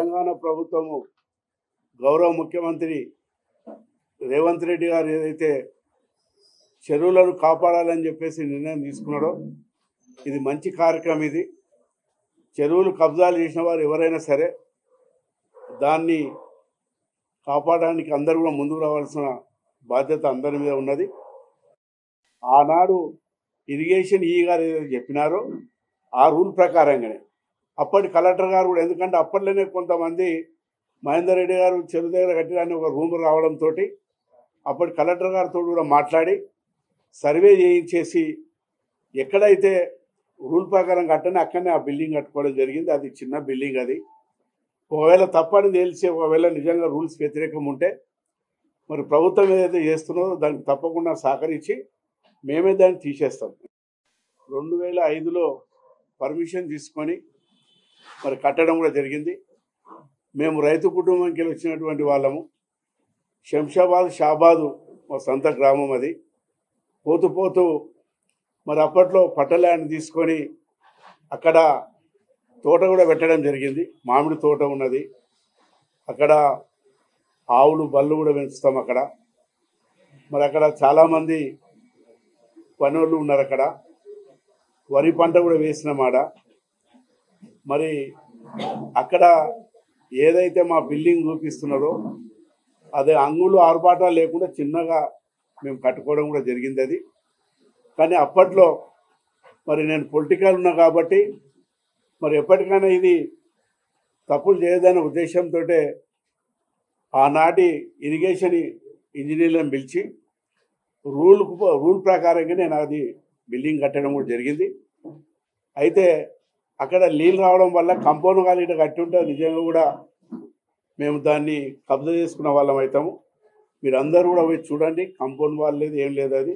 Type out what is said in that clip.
తెలంగాణ ప్రభుత్వము గౌరవ ముఖ్యమంత్రి రేవంత్ రెడ్డి గారు ఏదైతే చెరువులను కాపాడాలని చెప్పేసి నిర్ణయం తీసుకున్నాడో ఇది మంచి కార్యక్రమం. ఇది చెరువులు కబ్జాలు చేసిన వారు ఎవరైనా సరే దాన్ని కాపాడడానికి అందరూ కూడా ముందుకు రావాల్సిన బాధ్యత అందరి మీద ఉన్నది. ఆనాడు ఇరిగేషన్ గారు ఏదైతే చెప్పినారో ఆ రూల్ ప్రకారంగానే అప్పటి కలెక్టర్ గారు కూడా, ఎందుకంటే అప్పట్లోనే కొంతమంది మహేందర్ రెడ్డి గారు చెరువు దగ్గర కట్టిరాని ఒక రూమ్ రావడంతో అప్పటి కలెక్టర్ గారితో కూడా మాట్లాడి సర్వే చేయించేసి ఎక్కడైతే రూల్ ప్రకారం కట్టని అక్కడనే ఆ బిల్డింగ్ కట్టుకోవడం జరిగింది. అది చిన్న బిల్డింగ్. అది ఒకవేళ తప్పని తెలిసి ఒకవేళ నిజంగా రూల్స్ వ్యతిరేకం ఉంటే మరి ప్రభుత్వం ఏదైతే చేస్తున్నదో దానికి తప్పకుండా సహకరించి మేమే దాన్ని తీసేస్తాం. 2005లో పర్మిషన్ తీసుకొని మరి కట్టడం కూడా జరిగింది. మేము రైతు కుటుంబంకి వచ్చినటువంటి వాళ్ళము. శంషాబాద్ షాబాదు మా సొంత గ్రామం. అది పోతూ పోతూ మరి అప్పట్లో పట్టల్యాండ్ తీసుకొని అక్కడ తోట కూడా పెట్టడం జరిగింది. మామిడి తోట ఉన్నది అక్కడ. ఆవులు బళ్ళు కూడా పెంచుతాం అక్కడ. మరి అక్కడ చాలామంది పనులు ఉన్నారు. అక్కడ వరి పంట కూడా వేసినామాట. మరి అక్కడ ఏదైతే మా బిల్డింగ్ చూపిస్తున్నారో అదే అంగులు ఆర్భాటాలు లేకుండా చిన్నగా మేము కట్టుకోవడం కూడా జరిగింది. అది కానీ అప్పట్లో మరి నేను పొలిటికల్ ఉన్నా కాబట్టి మరి ఎప్పటికైనా ఇది తప్పులు చేయదనే ఉద్దేశంతో ఆనాటి ఇరిగేషన్ ఇంజనీర్లను పిలిచి రూల్ ప్రకారంగా నేను అది బిల్డింగ్ కట్టడం కూడా జరిగింది. అయితే అక్కడ నీళ్ళు రావడం వల్ల కంపౌండ్ వాళ్ళు ఇట్లా కట్టి ఉంటే నిజంగా కూడా మేము దాన్ని కబ్జా చేసుకున్న వాళ్ళం అవుతాము. మీరు అందరూ కూడా పోయి చూడండి. కంపౌండ్ వాళ్ళు లేదు, ఏం లేదు. అది